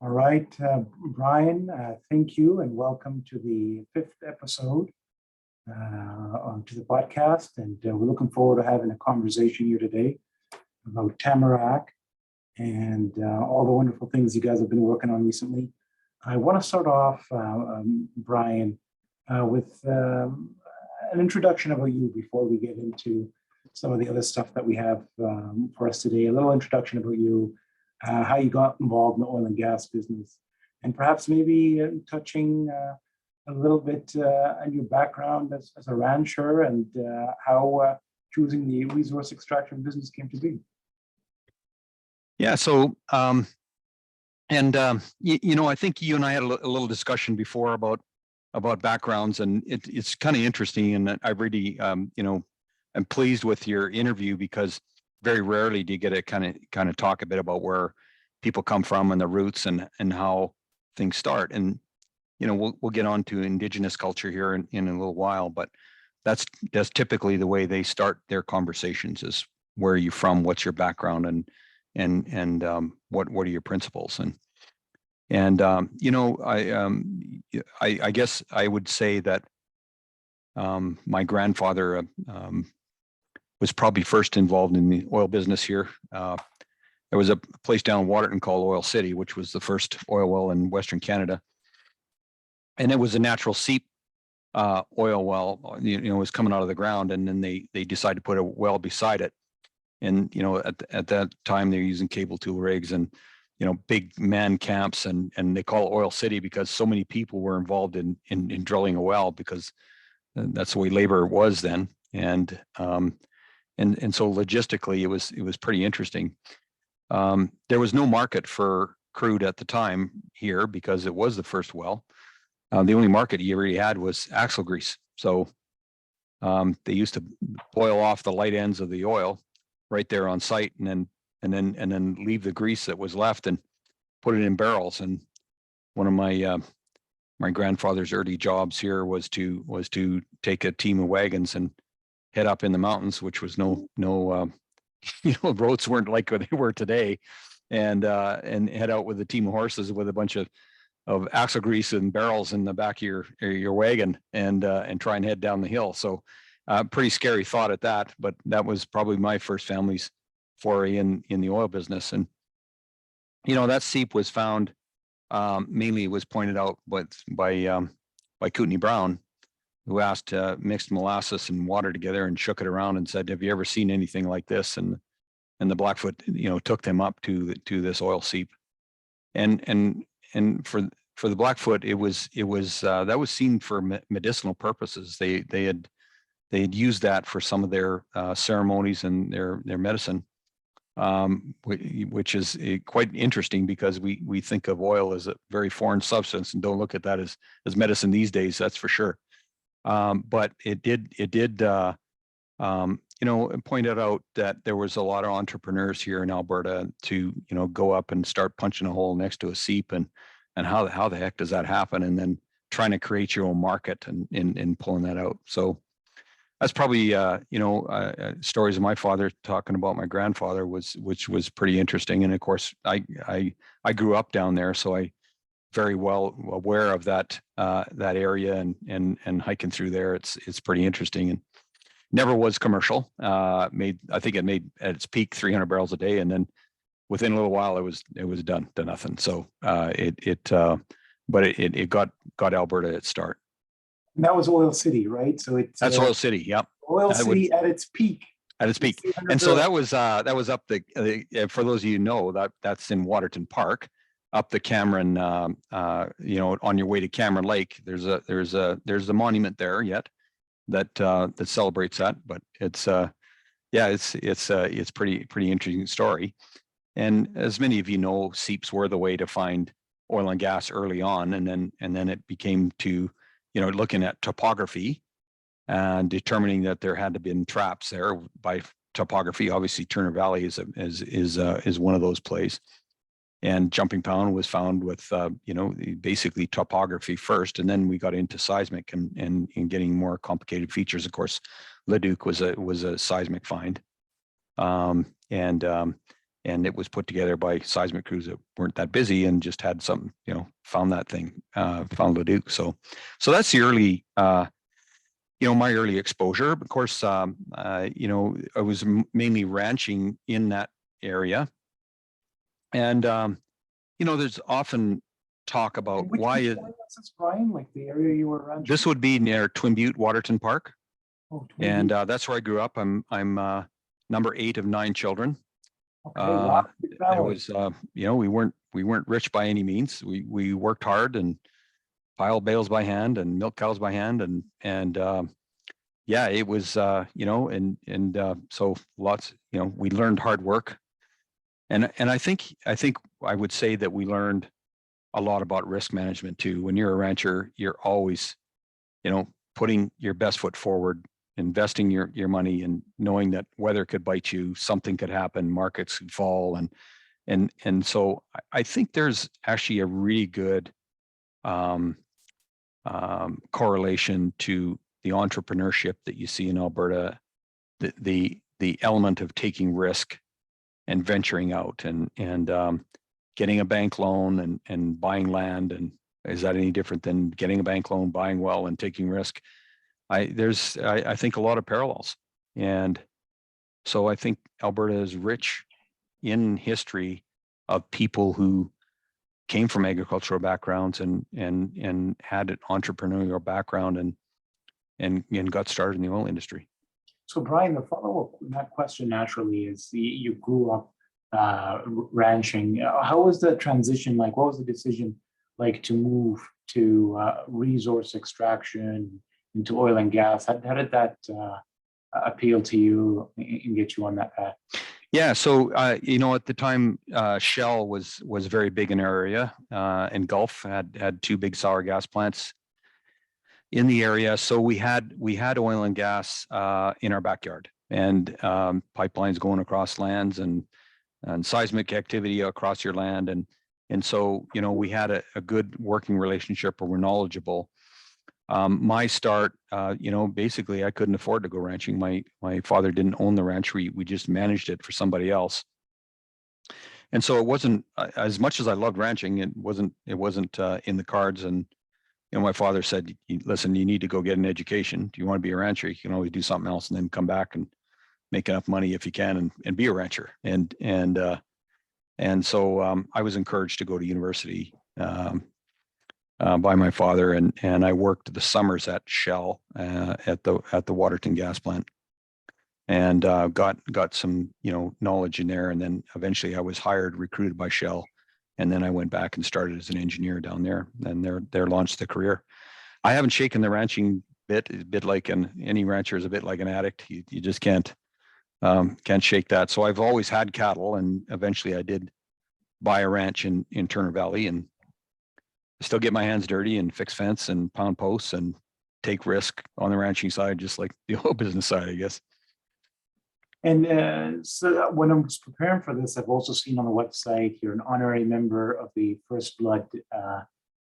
All right, Brian, thank you and welcome to the fifth episode onto the podcast. And we're looking forward to having a conversation here today about Tamarack and all the wonderful things you guys have been working on recently. I want to start off, Brian, with an introduction about you before we get into some of the other stuff that we have for us today. A little introduction about you, how you got involved in the oil and gas business, and perhaps maybe touching a little bit on your background as a rancher and how choosing the resource extraction business came to be. Yeah, so I think you and I had a little discussion before about backgrounds, and it's kind of interesting, and I really I'm pleased with your interview because very rarely do you get to kind of talk a bit about where people come from and the roots and how things start. And we'll get on to Indigenous culture here in a little while, but that's typically the way they start their conversations: is where are you from, what's your background, and what are your principles. I guess I would say that my grandfather was probably first involved in the oil business here. There was a place down in Waterton called Oil City, which was the first oil well in Western Canada. And it was a natural seep oil well, it was coming out of the ground, and then they decided to put a well beside it. And, at that time they were using cable tool rigs and, big man camps, and they call it Oil City because so many people were involved in drilling a well, because that's the way labor was then. And so logistically it was pretty interesting. There was no market for crude at the time here because it was the first well. The only market you really had was axle grease. So they used to boil off the light ends of the oil right there on site, and then leave the grease that was left and put it in barrels. And one of my grandfather's early jobs here was to take a team of wagons and head up in the mountains, which was no roads weren't like what they were today, and head out with a team of horses with a bunch of axle grease and barrels in the back of your wagon, and try and head down the hill. So pretty scary thought at that, but that was probably my first family's foray in the oil business. And that seep was found, mainly was pointed out by Kootenai Brown, who asked mixed molasses and water together and shook it around and said, "Have you ever seen anything like this?" And the Blackfoot took them up to this oil seep. And for the Blackfoot, it was that was seen for medicinal purposes. They had used that for some of their ceremonies and their medicine, which is quite interesting because we think of oil as a very foreign substance and don't look at that as medicine these days. That's for sure. But it did pointed out that there was a lot of entrepreneurs here in Alberta to go up and start punching a hole next to a seep, and how the heck does that happen? And then trying to create your own market and pulling that out. So that's probably stories of my father talking about my grandfather, which was pretty interesting. And of course I grew up down there, so I very well aware of that area, and hiking through there. It's pretty interesting, and never was commercial. I think it made at its peak 300 barrels a day, and then within a little while it was done to nothing. So it got Alberta its start. And that was Oil City, right? So that's Oil City. Yep. Oil City at its peak. At its peak, and so that was up the. For those of you who know, that's in Waterton Park, up the Cameron. On your way to Cameron Lake, there's a monument there yet that celebrates that. But it's pretty interesting story. And as many of you know, seeps were the way to find oil and gas early on, and then it became to looking at topography and determining that there had to be traps there by topography. Obviously, Turner Valley is one of those plays, and Jumping Pound was found with basically topography first, and then we got into seismic and getting more complicated features. Of course, Leduc was a seismic find, and it was put together by seismic crews that weren't that busy and just had something, found that thing, found Leduc. So that's the early, my early exposure. Of course, I was mainly ranching in that area. And, there's often talk about Which why one was this, Brian? Like the area you were ranching? this would be near Twin Butte, Waterton Park. Oh, Twin And Butte. that's where I grew up. I'm number 8 of 9 children. Okay, wow, big There family. was, we weren't rich by any means. We worked hard and piled bales by hand and milked cows by hand, and yeah, it was, so lots, we learned hard work, and I think I would say that we learned a lot about risk management too. When you're a rancher, you're always, putting your best foot forward, investing your money, and knowing that weather could bite you, something could happen, markets could fall, and so I think there's actually a really good correlation to the entrepreneurship that you see in Alberta, the element of taking risk and venturing out and getting a bank loan and buying land. And is that any different than getting a bank loan, buying well, and taking risk? I think a lot of parallels. And so I think Alberta is rich in history of people who came from agricultural backgrounds and had an entrepreneurial background and got started in the oil industry. So Brian, the follow-up on that question naturally is you grew up ranching. How was the transition like? What was the decision like to move to resource extraction into oil and gas? How did that appeal to you and get you on that path? Yeah, so at the time, Shell was very big in our area, and Gulf had 2 big sour gas plants in the area. So we had oil and gas in our backyard, and pipelines going across lands and seismic activity across your land, and so we had a good working relationship where we're knowledgeable. My start, basically I couldn't afford to go ranching. My father didn't own the ranch. We just managed it for somebody else. And so it wasn't, as much as I loved ranching, it wasn't in the cards. And, my father said, listen, you need to go get an education. Do you want to be a rancher? You can always do something else and then come back and make enough money if you can and be a rancher. And so I was encouraged to go to university by my father, and I worked the summers at Shell at the Waterton gas plant, and got some knowledge in there, and then eventually I was recruited by Shell, and then I went back and started as an engineer down there, and there launched the career. I haven't shaken the ranching bit. It's a bit like any rancher is a bit like an addict. You just can't shake that. So I've always had cattle, and eventually I did buy a ranch in Turner Valley, and still get my hands dirty and fix fence and pound posts and take risk on the ranching side, just like the oil business side, I guess. And so when I was preparing for this, I've also seen on the website you're an honorary member of the First Blood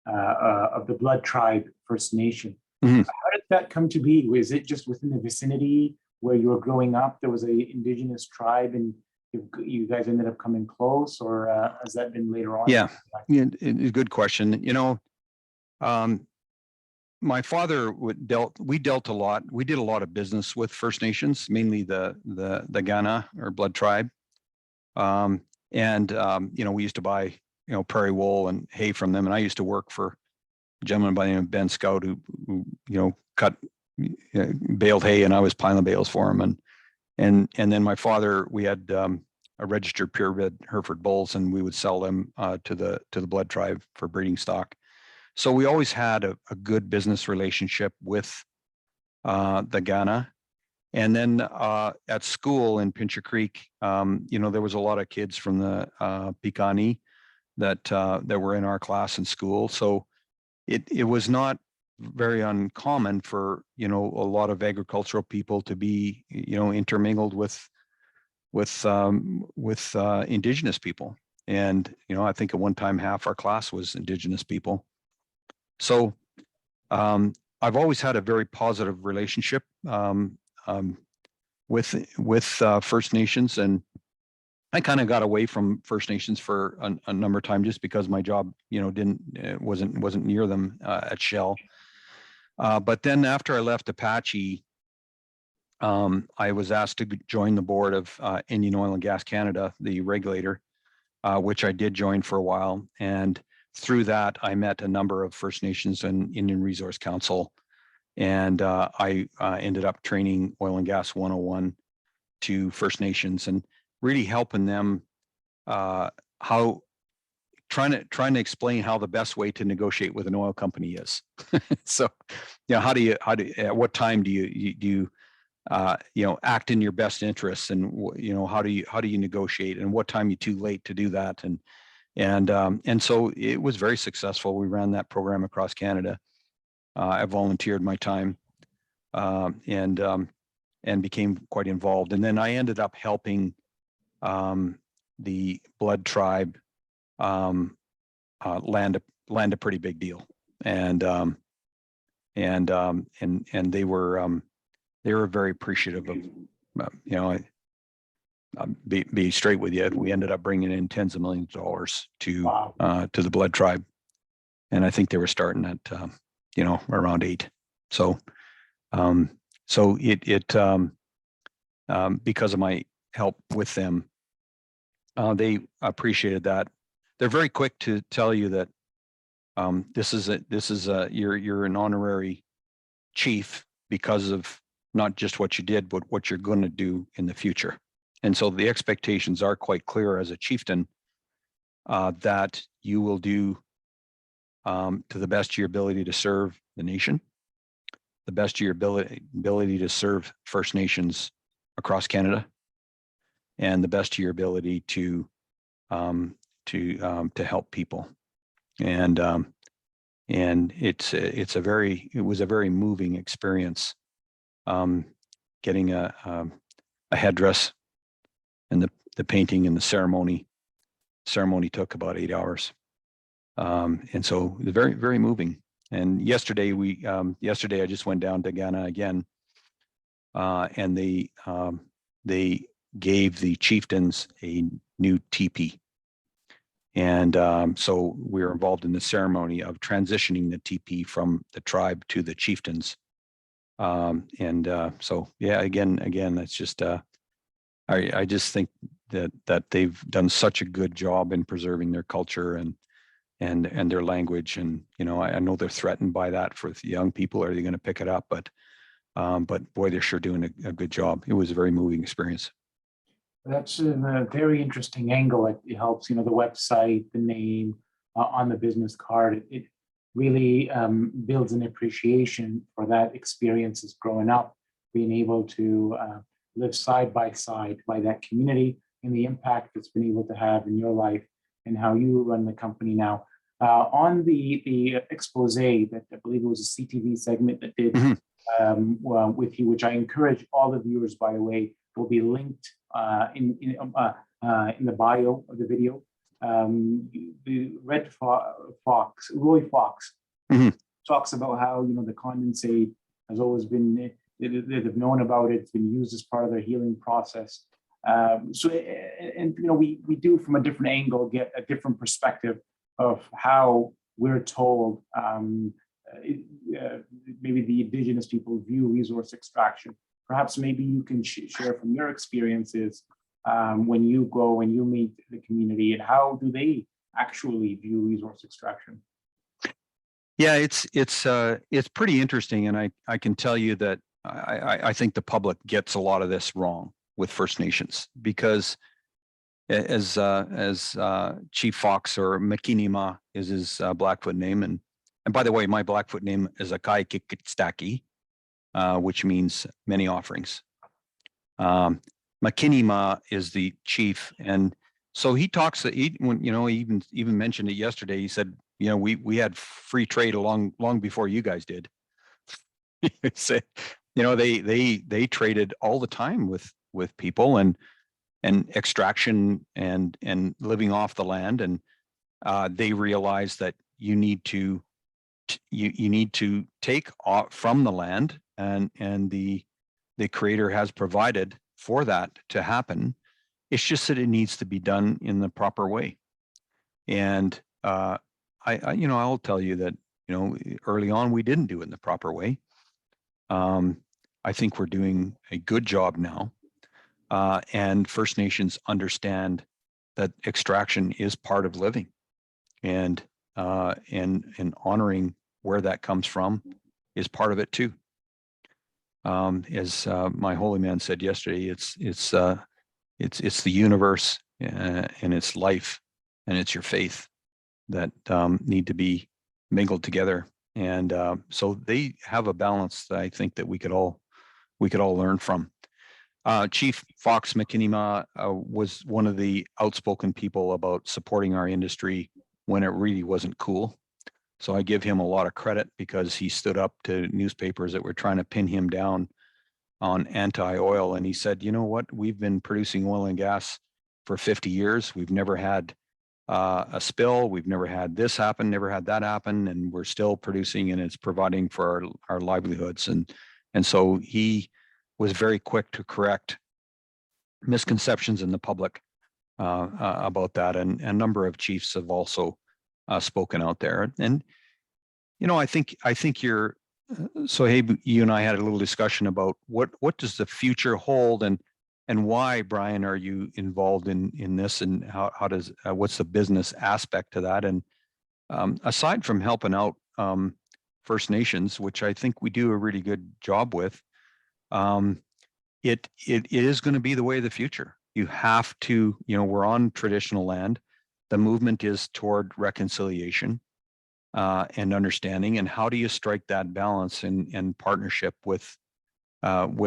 of the Blood Tribe First Nation. Mm-hmm. How did that come to be? Was it just within the vicinity where you were growing up? There was an Indigenous tribe, and you guys ended up coming close, or has that been later on? Yeah, good question. My father we dealt a lot. We did a lot of business with First Nations, mainly the Ghana or Blood Tribe. We used to buy, prairie wool and hay from them. And I used to work for a gentleman by the name of Ben Scout who baled hay, and I was piling bales for him. And then my father, we had a registered purebred Hereford bulls, and we would sell them to the Blood Tribe for breeding stock. So we always had a good business relationship with the Ghana. And then at school in Pincher Creek, there was a lot of kids from the Piikani that were in our class in school. So it was not very uncommon for a lot of agricultural people to be intermingled with Indigenous people. And I think at one time half our class was Indigenous people. So I've always had a very positive relationship with First Nations, and I kind of got away from First Nations for a number of times just because my job, wasn't near them at Shell. But then after I left Apache, I was asked to join the board of Indian Oil and Gas Canada, the regulator, which I did join for a while. And through that, I met a number of First Nations and Indian Resource Council. And I ended up training Oil and Gas 101 to First Nations and really helping them trying to explain how the best way to negotiate with an oil company is. So, at what time do you act in your best interests, and how do you negotiate, and what time you too late to do that, and so it was very successful. We ran that program across Canada. I volunteered my time and became quite involved, and then I ended up helping the Blood Tribe land a pretty big deal, and they were very appreciative of be straight with you. We ended up bringing in tens of millions of dollars to the Blood Tribe, and I think they were starting at around 8. So because of my help with them, they appreciated that. They're very quick to tell you that you're an honorary chief because of not just what you did, but what you're going to do in the future. And so the expectations are quite clear as a chieftain that you will do to the best of your ability to serve the nation, the best of your ability to serve First Nations across Canada, and the best of your ability to help people. And it was a very moving experience. Getting a headdress and the painting and the ceremony took about 8 hours. And so it was very, very moving. And yesterday I just went down to Ghana again, and they gave the chieftains a new teepee. And so we were involved in the ceremony of transitioning the teepee from the tribe to the chieftains. So yeah, again, that's just I just think that they've done such a good job in preserving their culture and their language. And I know they're threatened by that for the young people. Are they going to pick it up? But boy, they're sure doing a good job. It was a very moving experience. That's a very interesting angle. It helps, the website, the name on the business card. It really builds an appreciation for that experiences growing up, being able to live side by side by that community, and the impact it's been able to have in your life and how you run the company now. On the expose that I believe it was a CTV segment that did with you, which I encourage all the viewers, by the way, will be linked in the bio of the video. The Roy Fox talks about how the condensate has always been, they've known about it. It's been used as part of their healing process. We do from a different angle get a different perspective of how we're told maybe the Indigenous people view resource extraction. Perhaps maybe you can share from your experiences when you go and you meet the community, and how do they actually view resource extraction? Yeah, it's pretty interesting, and I can tell you that I think the public gets a lot of this wrong with First Nations, because as Chief Fox, or Makinima is his Blackfoot name, and by the way, my Blackfoot name is Akai Kikitstaki, which means many offerings. Makinima is the chief, and so he talks. He even mentioned it yesterday. He said, we had free trade long before you guys did. He said, they traded all the time with people and extraction and living off the land, and they realized that you need to take off from the land, and the Creator has provided for that to happen It's just that it needs to be done in the proper way. And I'll tell you that, early on, we didn't do it in the proper way. I think we're doing a good job now. And First Nations understand that extraction is part of living, and honoring where that comes from is part of it too. As my holy man said yesterday, it's the universe, and it's life, and it's your faith that need to be mingled together. And so they have a balance that I think that we could all learn from. Chief Fox McKinney was one of the outspoken people about supporting our industry when it really wasn't cool. So I give him a lot of credit, because he stood up to newspapers that were trying to pin him down on anti-oil. And he said, you know what, we've been producing oil and gas for 50 years. We've never had a spill. We've never had this happen, never had that happen. And we're still producing, and it's providing for our livelihoods. And so he was very quick to correct misconceptions in the public about that. And a number of chiefs have also spoken out there. And, I think you're, so hey, you and I had a little discussion about what does the future hold, and why, Brian, are you involved in this, and how does, what's the business aspect to that? And aside from helping out First Nations, which I think we do a really good job with, it is going to be the way of the future. You have to, we're on traditional land. The movement is toward reconciliation and understanding. And how do you strike that balance in partnership with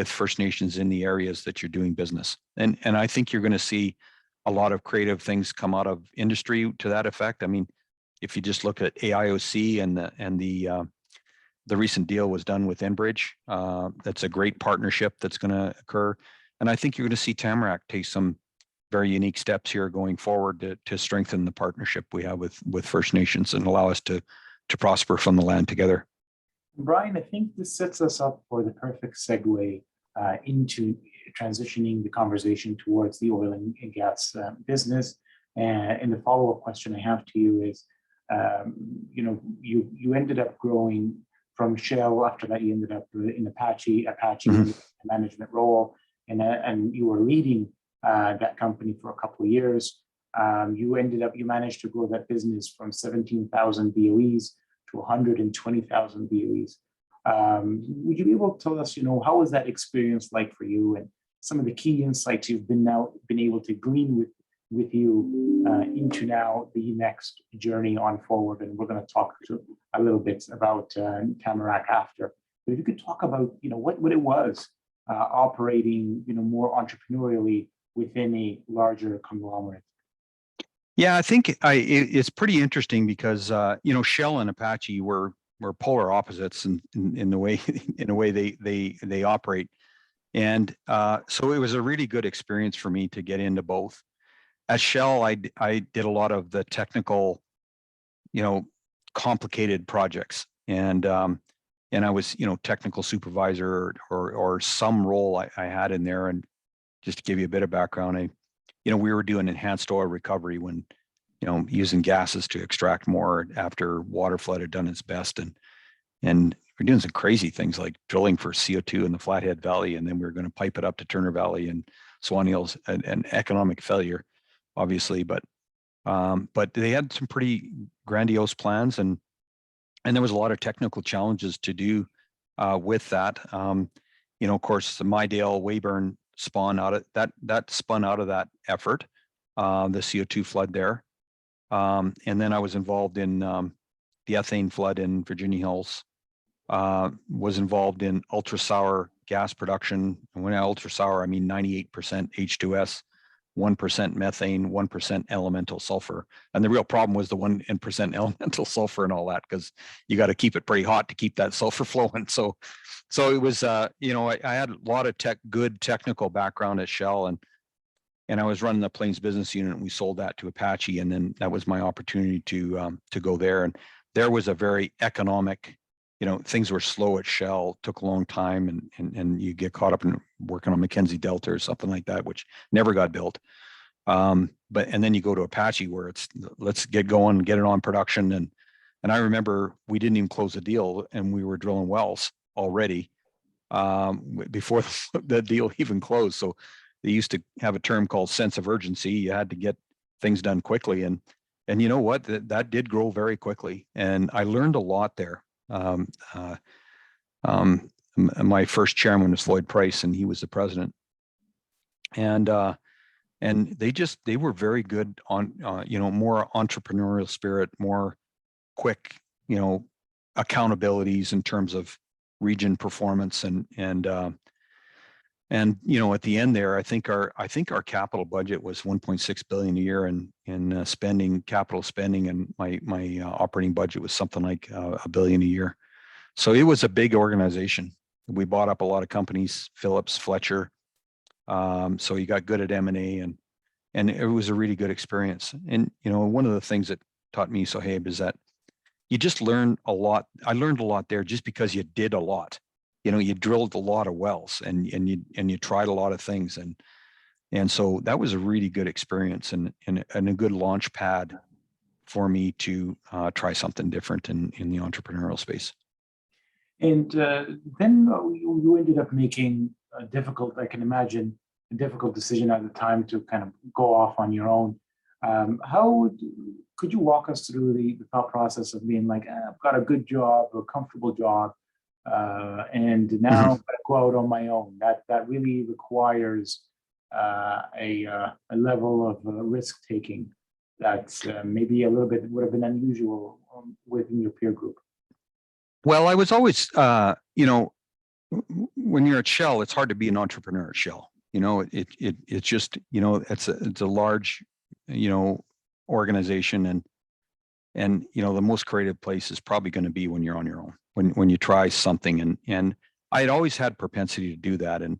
First Nations in the areas that you're doing business? And I think you're going to see a lot of creative things come out of industry to that effect. I mean, if you just look at AIOC and the recent deal was done with Enbridge. That's a great partnership that's going to occur. And I think you're going to see Tamarack take some very unique steps here going forward to strengthen the partnership we have with First Nations, and allow us to prosper from the land together. Brian, I think this sets us up for the perfect segue into transitioning the conversation towards the oil and gas business. And the follow-up question I have to you is, you ended up growing from Shell. After that, you ended up in Apache Mm-hmm. management role, and you were leading that company for a couple of years. You managed to grow that business from 17,000 BOEs to 120,000 BOEs. Would you be able to tell us, how was that experience like for you, and some of the key insights you've been able to glean with you into now the next journey on forward? And we're going to talk a little bit about Tamarack after. But if you could talk about, what it was operating, more entrepreneurially within a larger conglomerate. Yeah, I think it's pretty interesting because Shell and Apache were polar opposites in the way they operate, and so it was a really good experience for me to get into both. At Shell, I did a lot of the technical, complicated projects, and I was technical supervisor or some role I had in there. And just to give you a bit of background, we were doing enhanced oil recovery when, using gases to extract more after water flood had done its best. And we're doing some crazy things like drilling for CO2 in the Flathead Valley. And then we were going to pipe it up to Turner Valley and Swan Hills, an economic failure, obviously. But they had some pretty grandiose plans, and there was a lot of technical challenges to do with that. Of course, the Mydale Weyburn spun out of that effort, the CO2 flood there. And then I was involved in the ethane flood in Virginia Hills, was involved in ultra sour gas production. And when I ultra sour, I mean 98% H2S, 1% methane, 1% elemental sulfur. And the real problem was the 1% elemental sulfur and all that, because you got to keep it pretty hot to keep that sulfur flowing. So it was, I had a lot of good technical background at Shell, and I was running the Plains business unit, and we sold that to Apache. And then that was my opportunity to go there. And there was a very economic, things were slow at Shell, took a long time, and you get caught up in working on Mackenzie Delta or something like that, which never got built. But and then you go to Apache where it's let's get going, get it on production. And I remember we didn't even close the deal and we were drilling wells already before the deal even closed. So they used to have a term called sense of urgency. You had to get things done quickly. And you know what, that did grow very quickly. And I learned a lot there. My first chairman was Floyd Price and he was the president. And they were very good on, more entrepreneurial spirit, more quick, accountabilities in terms of region performance and at the end there, I think our capital budget was 1.6 billion a year in capital spending, and my operating budget was something like a billion a year. So it was a big organization. We bought up a lot of companies, Phillips, Fletcher. So you got good at M&A and it was a really good experience. And, one of the things that taught me, Sohaib, is that you just learn a lot. I learned a lot there just because you did a lot. You drilled a lot of wells and you tried a lot of things. And so that was a really good experience and a good launch pad for me to try something different in the entrepreneurial space. And then you ended up making a difficult, I can imagine, a difficult decision at the time to kind of go off on your own. Could you walk us through the thought process of being like, I've got a good job, a comfortable job, and now I'm going to go out on my own. That really requires a level of risk taking that's maybe a little bit would have been unusual within your peer group. Well, I was always, when you're at Shell, it's hard to be an entrepreneur at Shell. It's just, it's a large, organization and the most creative place is probably going to be when you're on your own, when you try something. And I had always had propensity to do that. And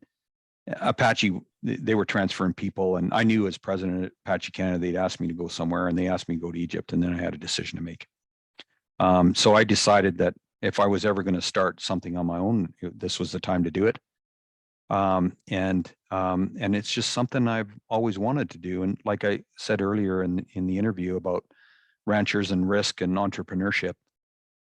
Apache, they were transferring people. And I knew as president of Apache Canada, they'd asked me to go somewhere and they asked me to go to Egypt. And then I had a decision to make. So I decided that if I was ever going to start something on my own, this was the time to do it. And it's just something I've always wanted to do. And like I said earlier in the interview about ranchers and risk and entrepreneurship,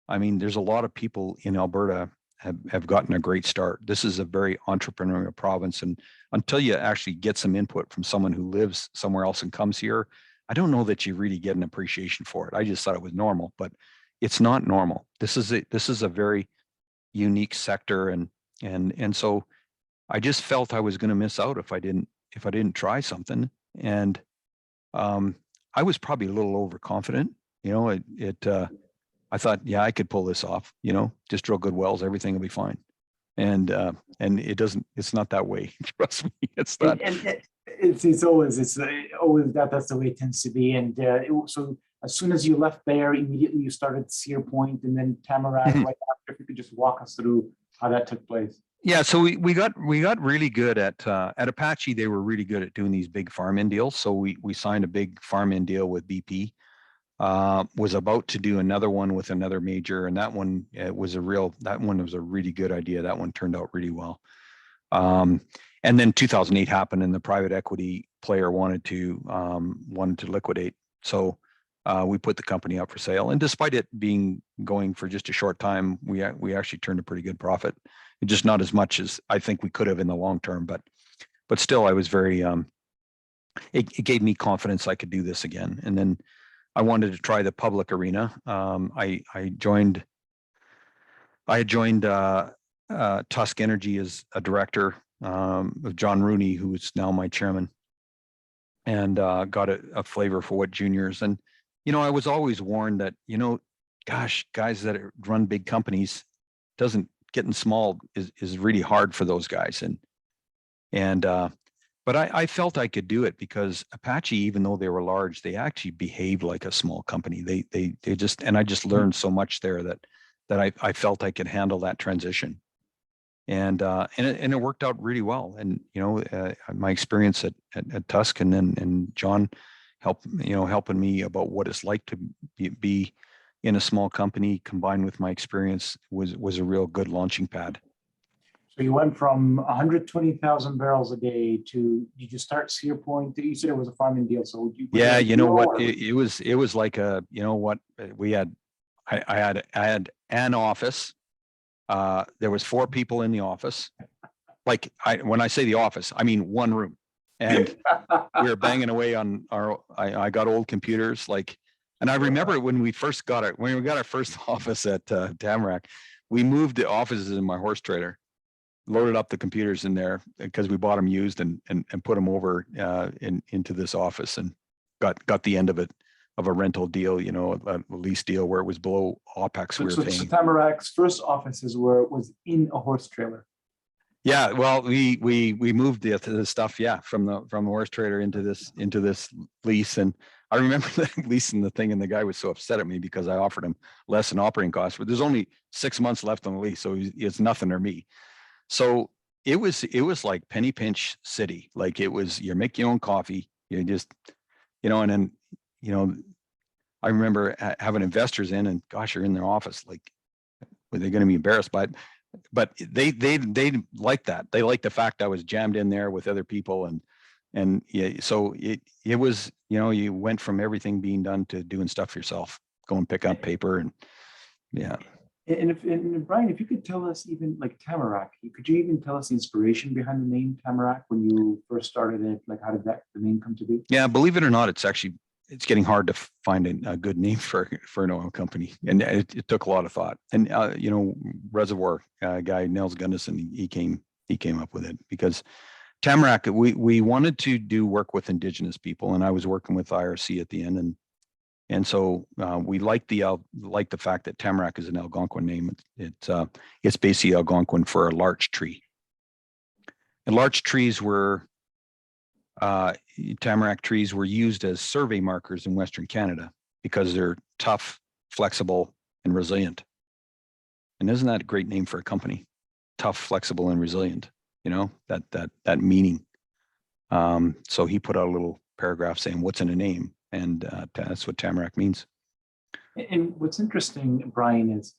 I mean, there's a lot of people in Alberta have gotten a great start. This is a very entrepreneurial province. And until you actually get some input from someone who lives somewhere else and comes here, I don't know that you really get an appreciation for it. I just thought it was normal, but it's not normal. This is a very unique sector. And so I just felt I was going to miss out if I didn't try something. And I was probably a little overconfident. I thought, yeah, I could pull this off. Just drill good wells, everything will be fine. And it's not that way. Trust me, it's not. And it's always that's the way it tends to be. And so as soon as you left there, immediately you started Sear Point and then Tamarack right after. If you could just walk us through how that took place. Yeah, so we got really good at Apache. They were really good at doing these big farm-in deals. So we signed a big farm-in deal with BP. Was about to do another one with another major, and that one was a really good idea. That one turned out really well. And then 2008 happened, and the private equity player wanted to liquidate. So we put the company up for sale, and despite it going for just a short time, we actually turned a pretty good profit. Just not as much as I think we could have in the long term, but still, I was very. It gave me confidence I could do this again, and then I wanted to try the public arena. I had joined Tusk Energy as a director of John Rooney, who is now my chairman, and got a flavor for what juniors. And I was always warned that gosh, guys that run big companies, getting small is really hard for those guys. But I felt I could do it because Apache, even though they were large, they actually behaved like a small company. I just learned so much there that I felt I could handle that transition. And it worked out really well. And my experience at Tusk and John helping me about what it's like to be in a small company combined with my experience was a real good launching pad. So you went from 120,000 barrels a day to, did you start Cedar Point? You said it was a farming deal. So Yeah, you know what? It was like a, you know what, we had, I had an office. There was 4 people in the office. Like when I say the office, I mean one room. And we were banging away on I got old computers, like, and I remember when we first got it, when we got our first office at Tamarack, we moved the offices in my horse trailer, loaded up the computers in there because we bought them used and put them over into this office and got the end of it, of a rental deal, you know, a lease deal where it was below OPEX we were paying. So Tamarack's first offices was in a horse trailer. Yeah, well, we moved the stuff, yeah, from the horse trailer into this lease, and I remember leasing the thing, and the guy was so upset at me because I offered him less in operating costs, but there's only 6 months left on the lease, so it's nothing or me. So it was like penny pinch city, like it was, you make your own coffee, you just, you know, and then, you know, I remember having investors in, and gosh, you're in their office, like, were they going to be embarrassed by it? But they like that. They like the fact I was jammed in there with other people, and yeah, so it was, you know, you went from everything being done to doing stuff yourself, go and pick up paper, and yeah. And Brian, if you could tell us, even like Tamarack, could you even tell us the inspiration behind the name Tamarack when you first started it? Like, how did the name come to be? Yeah, believe it or not, it's getting hard to find a good name for an oil company, and it took a lot of thought. And you know, Reservoir guy Nels Gunnison, he came up with it because Tamarack, we wanted to do work with Indigenous people, and I was working with IRC at the end, and so we like the fact that Tamarack is an Algonquin name. It's basically Algonquin for a larch tree, and larch trees were. Tamarack trees were used as survey markers in Western Canada because they're tough, flexible, and resilient. And isn't that a great name for a company? Tough, flexible, and resilient. You know, that meaning. So he put out a little paragraph saying what's in a name, and that's what Tamarack means. And what's interesting, Brian, is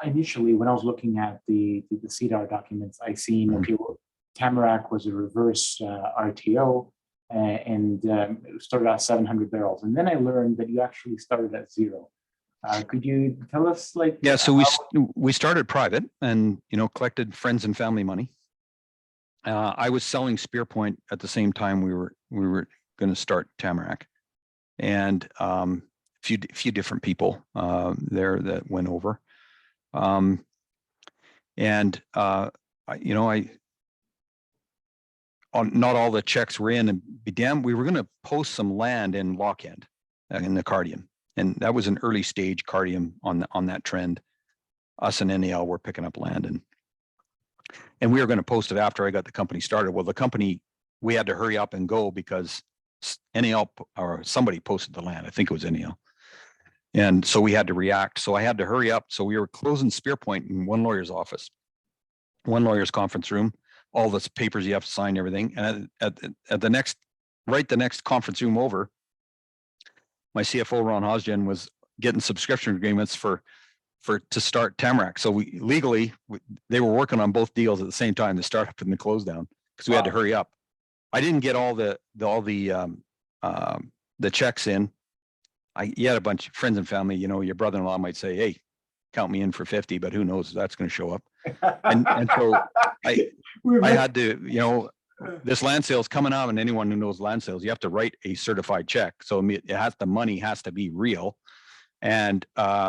initially when I was looking at the CDAR documents, I seen okay, well, Tamarack was a reverse RTO, and it started at 700 barrels. And then I learned that you actually started at 0. Could you tell us, like? Yeah, so we started private, and you know, collected friends and family money. I was selling Spear Point at the same time we were going to start Tamarack, and few different people there that went over, and you know, not all the checks were in, and be damned, we were going to post some land in Lochend in the Cardium, and that was an early stage Cardium on that trend. Us and NAL were picking up land, and we were going to post it after I got the company started. Well, the company, we had to hurry up and go because NAL or somebody posted the land. I think it was NAL, and so we had to react. So I had to hurry up. So we were closing Spear Point in one lawyer's office, one lawyer's conference room. All the papers you have to sign, everything. And at the next conference room over, my CFO Ron Hosgen was getting subscription agreements to start Tamarack. So they were working on both deals at the same time, the startup and the close down, because we had to hurry up. I didn't get all the checks in. You had a bunch of friends and family. You know, your brother-in-law might say, "Hey, count me in for 50," but who knows if that's going to show up. And so I had to, you know, this land sale's coming out, and anyone who knows land sales, you have to write a certified check. So the money has to be real. And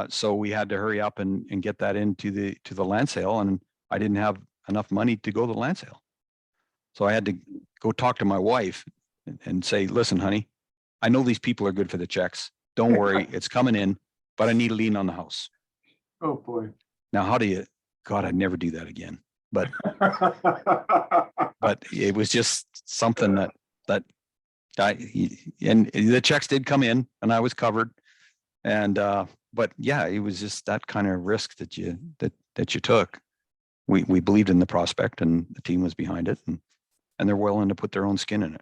so we had to hurry up and get that into the land sale, and I didn't have enough money to go to the land sale. So I had to go talk to my wife and say, "Listen, honey, I know these people are good for the checks. Don't worry, it's coming in, but I need a lien on the house." Oh boy. Now, God, I'd never do that again. But it was just something that and the checks did come in, and I was covered. And but yeah, it was just that kind of risk that you took. We believed in the prospect, and the team was behind it, and they're willing to put their own skin in it.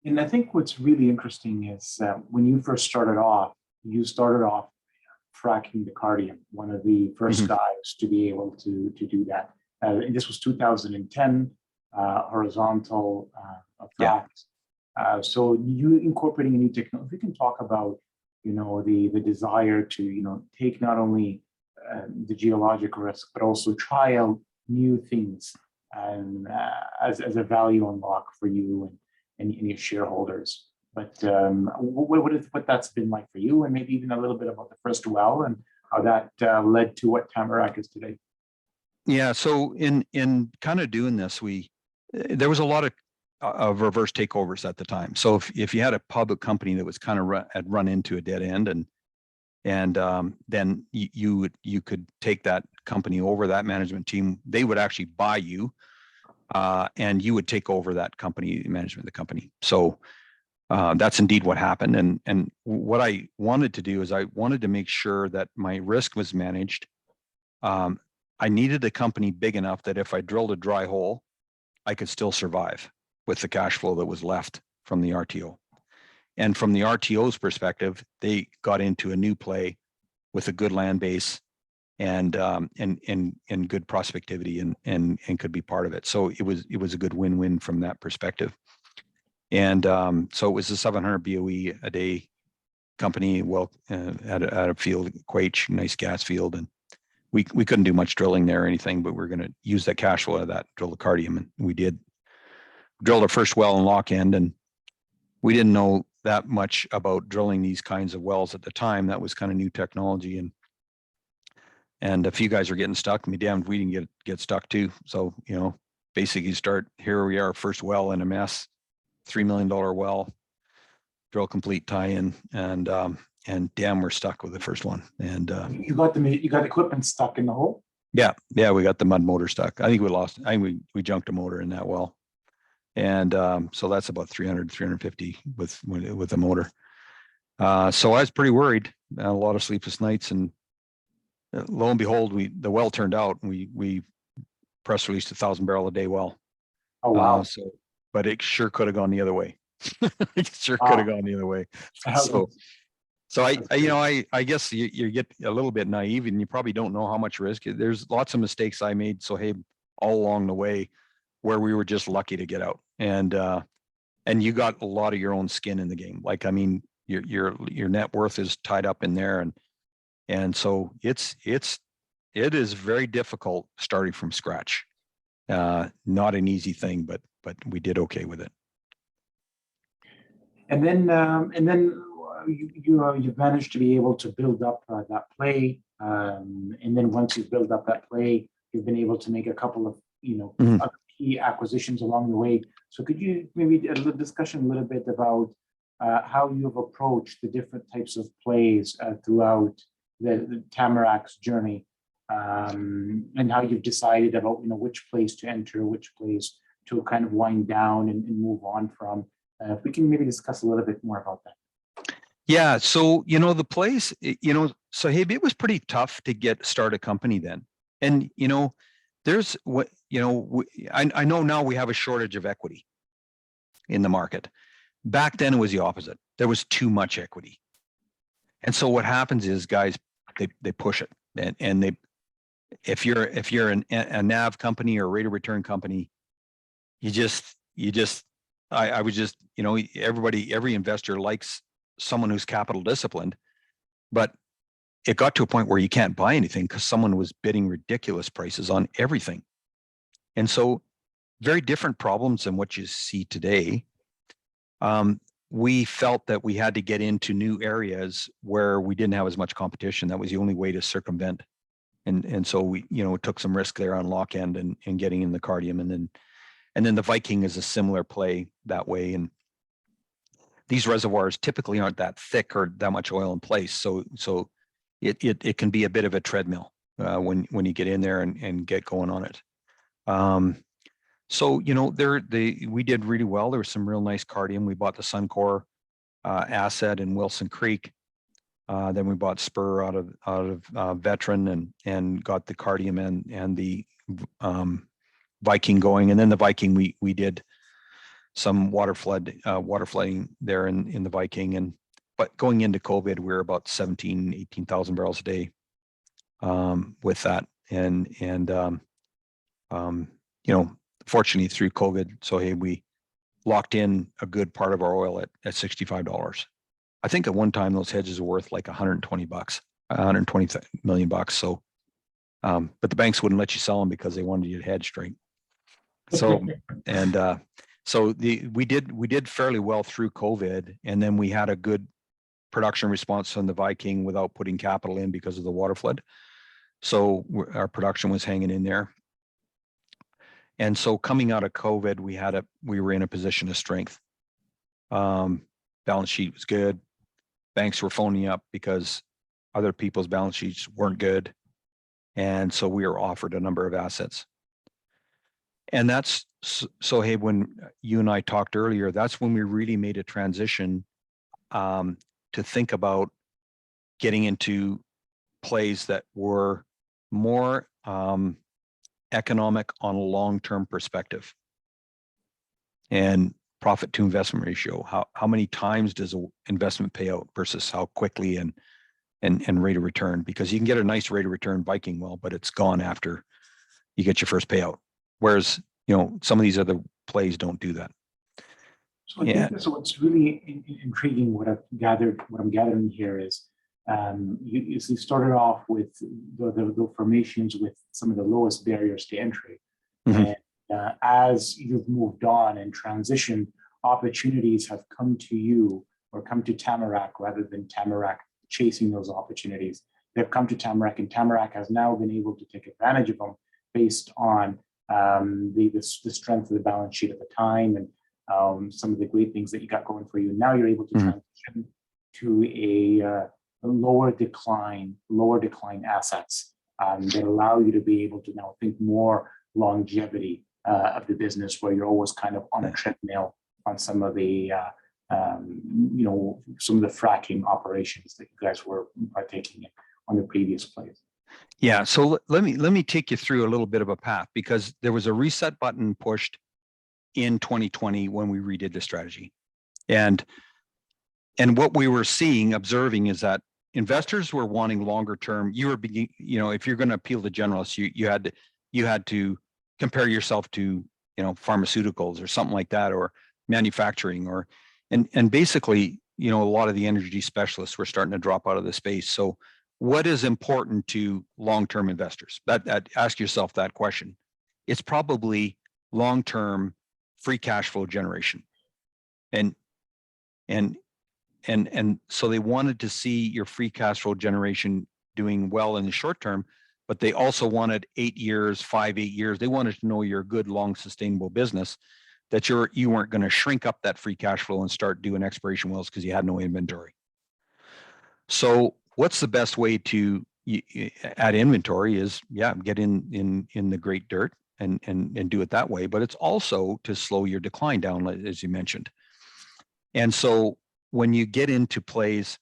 And I think what's really interesting is when you first started off, fracking the Cardium, one of the first guys to be able to do that. and this was 2010, horizontal Yeah. fracs. So you incorporating a new technology. If we can talk about, the desire to, take not only the geologic risk, but also try out new things and as a value unlock for you and your shareholders. But what that's been like for you, and maybe even a little bit about the first well and how that led to what Tamarack is today. Yeah. So in kind of doing this, there was a lot of reverse takeovers at the time. So if you had a public company that was kind of had run into a dead end, and then you could take that company over, that management team, they would actually buy you, and you would take over that company, management of the company. So that's indeed what happened. And what I wanted to do is I wanted to make sure that my risk was managed. I needed a company big enough that if I drilled a dry hole, I could still survive with the cash flow that was left from the RTO. And from the RTO's perspective, they got into a new play with a good land base and good prospectivity and could be part of it. So it was a good win-win from that perspective. And so it was a 700 BOE a day company, well, at a field, Quaich, nice gas field, and we couldn't do much drilling there or anything, but we're going to use that cash flow out of that, drill the Cardium, and we did. Drilled our first well in Lock End, and we didn't know that much about drilling these kinds of wells at the time. That was kind of new technology, and a few guys were getting stuck. Me damned, we didn't get stuck too. So basically, here we are, first well in a mess, $3 million well, drill complete tie-in, and damn, we're stuck with the first one. And you got equipment stuck in the hole. Yeah, we got the mud motor stuck. I think we lost. We junked a motor in that well, and so that's about 350 with the motor. So I was pretty worried. A lot of sleepless nights, and lo and behold, the well turned out, and we press released 1,000 barrel a day well. Oh wow! But it sure could have gone the other way. It sure could have gone the other way. So I guess you get a little bit naive, and you probably don't know how much risk. There's lots of mistakes I made, so hey, all along the way, where we were just lucky to get out, and you got a lot of your own skin in the game. Like, I mean, your net worth is tied up in there, and so it is very difficult starting from scratch. Not an easy thing, but we did okay with it. And then you managed to be able to build up that play, and then once you build up that play, you've been able to make a couple of other key acquisitions along the way. So could you maybe a little discussion a little bit about how you've approached the different types of plays throughout the Tamarack's journey, and how you've decided about which plays to enter, which plays to kind of wind down and move on from. If we can maybe discuss a little bit more about that. Yeah. So, the place, so hey, it was pretty tough to start a company then. And, there's what, I know now we have a shortage of equity in the market. Back then it was the opposite. There was too much equity. And so what happens is guys, they push it, and if you're a NAV company or a rate of return company, I was just, every investor likes someone who's capital disciplined, but it got to a point where you can't buy anything because someone was bidding ridiculous prices on everything. And so very different problems than what you see today. We felt that we had to get into new areas where we didn't have as much competition. That was the only way to circumvent. And so we, took some risk there on Lock End and getting in the Cardium, and then the Viking is a similar play that way. And these reservoirs typically aren't that thick or that much oil in place. So it can be a bit of a treadmill when you get in there and get going on it. So we did really well. There was some real nice Cardium. We bought the Suncor asset in Wilson Creek. Then we bought Spur out of Veteran and got the Cardium and the Viking going. And then the Viking, we did some water flooding there in the Viking. But going into COVID, we were about 18,000 barrels a day with that. And you know, fortunately through COVID, so hey, we locked in a good part of our oil at $65. I think at one time those hedges were worth like $120, $120 million bucks. So, but the banks wouldn't let you sell them because they wanted you to hedge straight. So, and so we did fairly well through COVID, and then we had a good production response on the Viking without putting capital in because of the water flood. So our production was hanging in there. And so coming out of COVID, we were in a position of strength. Balance sheet was good. Banks were phoning up because other people's balance sheets weren't good. And so we were offered a number of assets. And that's, so hey, when you and I talked earlier, that's when we really made a transition to think about getting into plays that were more economic on a long-term perspective. And profit to investment ratio, how many times does an investment pay out versus how quickly and rate of return? Because you can get a nice rate of return Viking well, but it's gone after you get your first payout. Whereas, you know, some of these other plays don't do that. So I think that's what's really intriguing. What I'm gathering here is you started off with the formations with some of the lowest barriers to entry. Mm-hmm. And as you've moved on and transitioned, opportunities have come to you or come to Tamarack rather than Tamarack chasing those opportunities. They've come to Tamarack, and Tamarack has now been able to take advantage of them based on the strength of the balance sheet at the time and some of the great things that you got going for you. Now you're able to transition to a lower decline assets that allow you to be able to now think more longevity of the business, where you're always kind of on a treadmill on some of the some of the fracking operations that you guys were partaking in on the previous plays. Yeah, so let me take you through a little bit of a path, because there was a reset button pushed in 2020 when we redid the strategy. And what we were observing is that investors were wanting longer term. You were if you're going to appeal to generalists, you had to compare yourself to, pharmaceuticals or something like that, or manufacturing, and basically, a lot of the energy specialists were starting to drop out of the space. So what is important to long-term investors? That ask yourself that question. It's probably long-term free cash flow generation. And so they wanted to see your free cash flow generation doing well in the short term, but they also wanted 8 years, 8 years. They wanted to know you're a good, long, sustainable business, that you weren't going to shrink up that free cash flow and start doing exploration wells because you had no inventory. So what's the best way to add inventory is, get in the great dirt and do it that way. But it's also to slow your decline down, as you mentioned. And so when you get into plays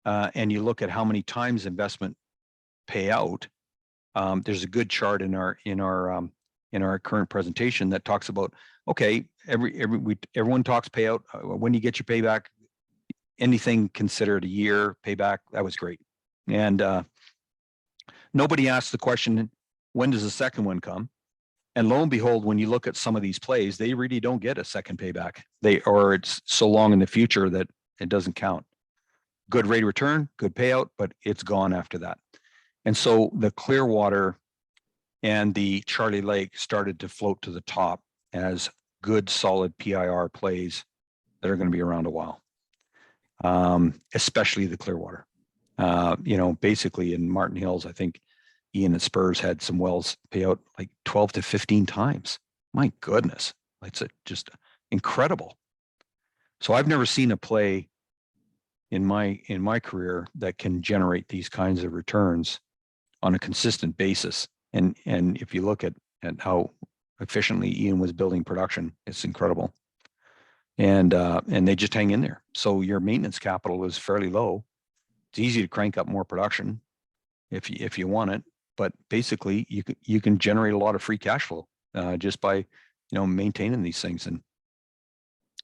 and you look at how many times investment pay out, there's a good chart in our current presentation that talks about, okay, everyone talks payout. When you get your payback, anything considered a year payback, that was great. And nobody asked the question, when does the second one come? And lo and behold, when you look at some of these plays, they really don't get a second payback. Or it's so long in the future that it doesn't count. Good rate of return, good payout, but it's gone after that. And so the Clearwater and the Charlie Lake started to float to the top as good, solid PIR plays that are going to be around a while, especially the Clearwater. Basically in Martin Hills, I think Ian and Spurs had some wells pay out like 12 to 15 times. My goodness, it's just incredible. So I've never seen a play in my career that can generate these kinds of returns on a consistent basis. And if you look at how efficiently Ian was building production, it's incredible. And they just hang in there. So your maintenance capital is fairly low. It's easy to crank up more production if you want it, but basically you can generate a lot of free cash flow just by maintaining these things. And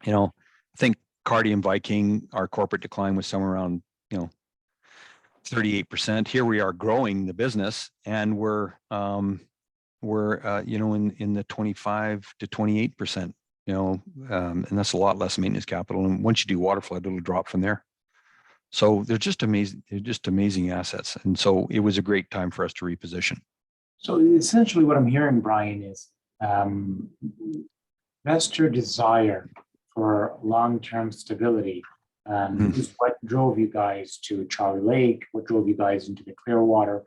I think Cardium Viking, our corporate decline was somewhere around 38%. Here we are growing the business, and we're were, in the 25 to 28%, and that's a lot less maintenance capital. And once you do water flood, it'll drop from there. So they're just amazing assets. And so it was a great time for us to reposition. So essentially what I'm hearing, Brian, is investor desire for long-term stability is what drove you guys to Charlie Lake, what drove you guys into the Clearwater,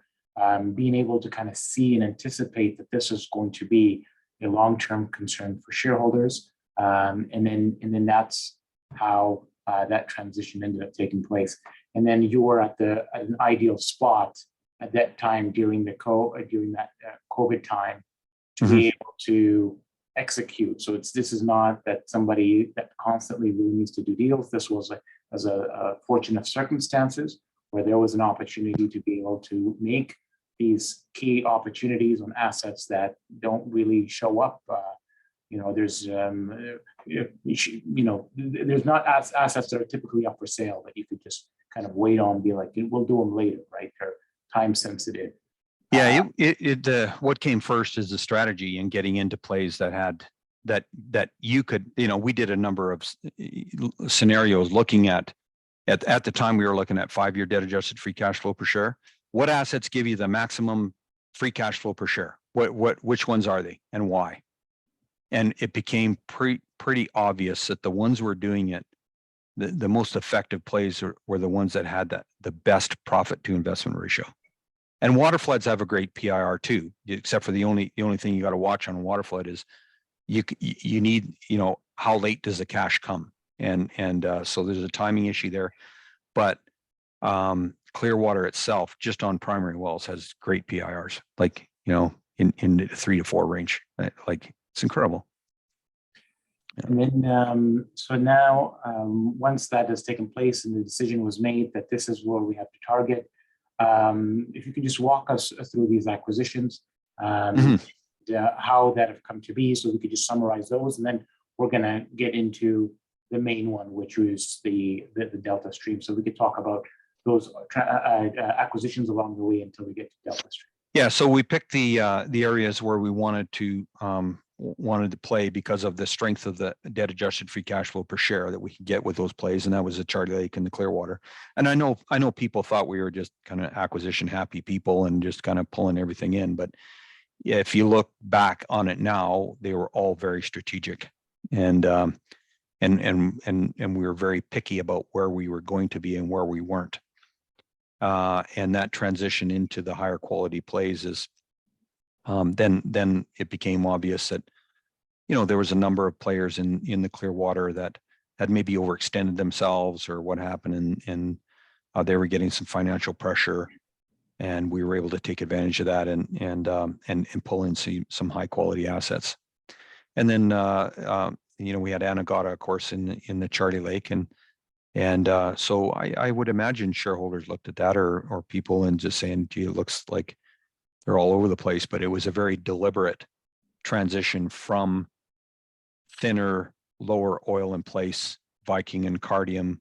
being able to kind of see and anticipate that this is going to be a long-term concern for shareholders. And then that's how that transition ended up taking place. And then you were at an ideal spot at that time during that COVID time to be able to execute. So this is not that somebody that constantly really needs to do deals. This was a fortunate circumstances where there was an opportunity to be able to make these key opportunities on assets that don't really show up. There's there's not assets that are typically up for sale that you could just kind of wait on and be like, we'll do them later, right? They're time sensitive. Yeah, what came first is the strategy and getting into plays that had that you could, we did a number of scenarios looking at the time we were looking at 5-year debt adjusted free cash flow per share. What assets give you the maximum free cash flow per share? Which ones are they and why? And it became pretty obvious that the ones were doing it, the most effective plays were the ones that had the best profit to investment ratio. And water floods have a great PIR too, except for the only thing you got to watch on water flood is you need, how late does the cash come? And so there's a timing issue there. But Clearwater itself, just on primary wells, has great PIRs, like, in the 3 to 4 range. Like, it's incredible. And then, so now, once that has taken place and the decision was made that this is where we have to target, if you could just walk us through these acquisitions, how that have come to be, so we could just summarize those, and then we're going to get into the main one, which is the Delta Stream. So we could talk about those acquisitions along the way until we get to Delta Stream. Yeah, so we picked the areas where we wanted to play because of the strength of the debt adjusted free cash flow per share that we could get with those plays, and that was the Charlie Lake and the Clearwater. And I know people thought we were just kind of acquisition happy people and just kind of pulling everything in, but yeah, if you look back on it now, they were all very strategic, and we were very picky about where we were going to be and where we weren't. And that transition into the higher quality plays is then it became obvious that there was a number of players in the Clearwater that had maybe overextended themselves or what happened, and they were getting some financial pressure, and we were able to take advantage of that and pull in some high quality assets. And then we had Anegada, of course, in the Charlie Lake, and so I would imagine shareholders looked at that or people and just saying, gee, it looks like they're all over the place. But it was a very deliberate transition from thinner, lower oil in place, Viking and Cardium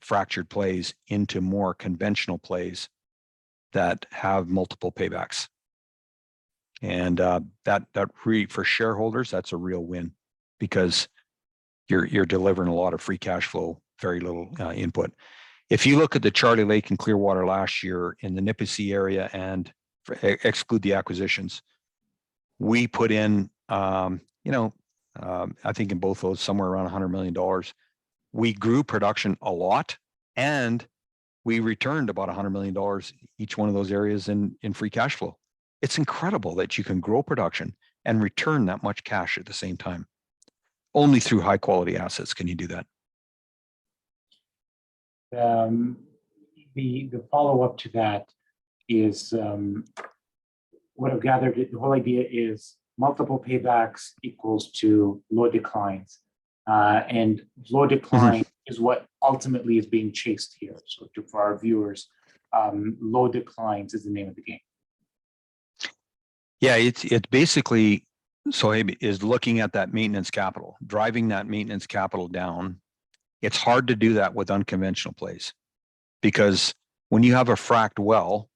fractured plays into more conventional plays that have multiple paybacks. And that really, for shareholders, that's a real win, because you're delivering a lot of free cash flow, very little input. If you look at the Charlie Lake and Clearwater last year in the Nipissing area and exclude the acquisitions, we put in, I think in both those somewhere around $100 million. We grew production a lot, and we returned about $100 million each one of those areas in free cash flow. It's incredible that you can grow production and return that much cash at the same time. Only through high quality assets can you do that. The follow-up to that is what I've gathered, the whole idea is multiple paybacks equals to low declines. And low decline is what ultimately is being chased here. So for our viewers, low declines is the name of the game. Yeah, it's basically, so is looking at that maintenance capital, driving that maintenance capital down. It's hard to do that with unconventional plays, because when you have a fracked well,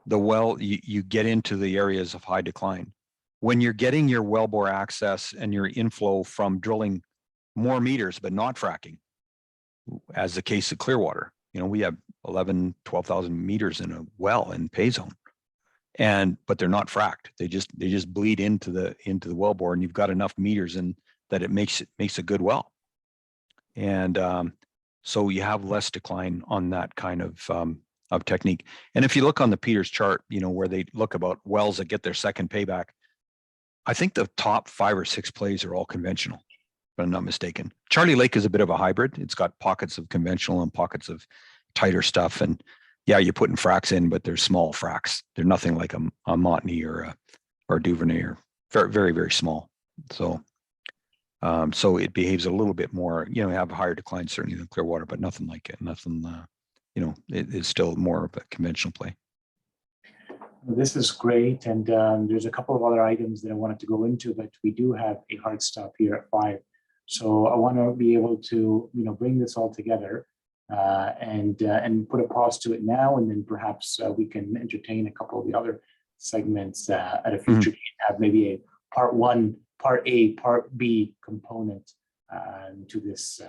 you get into the areas of high decline. when you're getting your wellbore access and your inflow from drilling more meters, but not fracking, as the case of Clearwater, we have 11, 12,000 meters in a well in pay zone, but they're not fracked. They just bleed into the wellbore, and you've got enough meters in that it makes a good well. And so you have less decline on that kind of technique. And if you look on the Peters chart, where they look about wells that get their second payback, I think the top 5 or 6 plays are all conventional, if I'm not mistaken. Charlie Lake is a bit of a hybrid. It's got pockets of conventional and pockets of tighter stuff. And yeah, you're putting fracks in, but they're small fracks. They're nothing like a Montney or a Duvernay, or very, very, very small. So so it behaves a little bit more, have a higher decline certainly than Clearwater, but nothing like it. Nothing, it is still more of a conventional play. This is great. And there's a couple of other items that I wanted to go into, but we do have a hard stop here at 5. So I want to be able to, bring this all together and put a pause to it now, and then perhaps we can entertain a couple of the other segments at a future date, have maybe a part 1, part A, part B component to this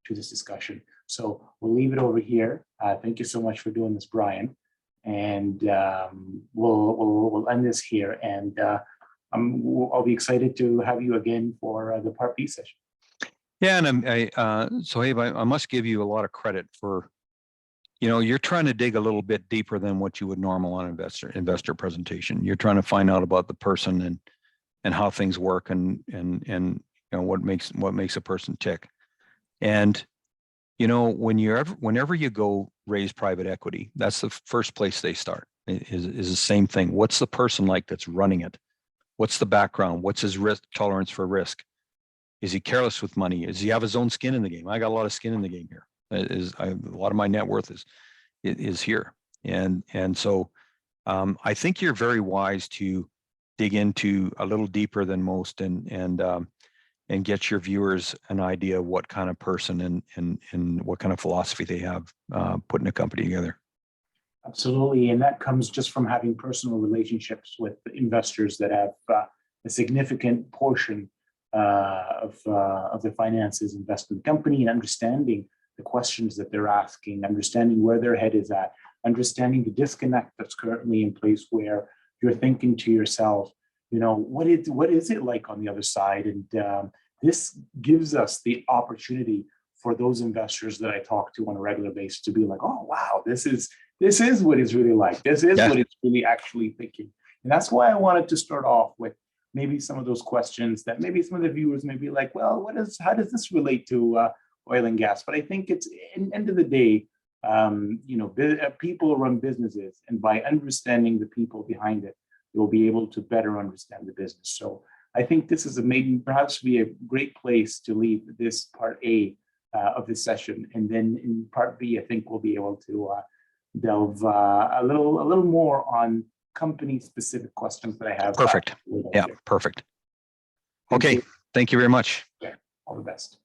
discussion. So we'll leave it over here. Thank you so much for doing this, Brian. And we'll end this here. And I'll be excited to have you again for the part B session. Yeah, and so Abe, I must give you a lot of credit for, you're trying to dig a little bit deeper than what you would normal on investor presentation. You're trying to find out about the person and how things work and what makes a person tick. And whenever you go raise private equity, that's the first place they start, is the same thing. What's the person like that's running it? What's the background? What's his risk tolerance for risk? Is he careless with money? Does he have his own skin in the game? I got a lot of skin in the game here. A lot of my net worth is here. And so I think you're very wise to dig into a little deeper than most and get your viewers an idea of what kind of person and what kind of philosophy they have putting a company together. Absolutely. And that comes just from having personal relationships with investors that have a significant portion of their finances invested in the company, and understanding the questions that they're asking, understanding where their head is at, understanding the disconnect that's currently in place, where you're thinking to yourself, what is it like on the other side? And this gives us the opportunity for those investors that I talk to on a regular basis to be like, oh, wow, this is what it's really like. This is what it's really actually thinking. And that's why I wanted to start off with maybe some of those questions that maybe some of the viewers may be like, well, how does this relate to oil and gas? But I think it's, in the end of the day, people run businesses, and by understanding the people behind it, you'll be able to better understand the business. So I think this is perhaps be a great place to leave this part A of this session, and then in part B, I think we'll be able to delve a little more on company-specific questions that I have. Perfect. Yeah, perfect. Okay, thank you very much. Yeah, all the best.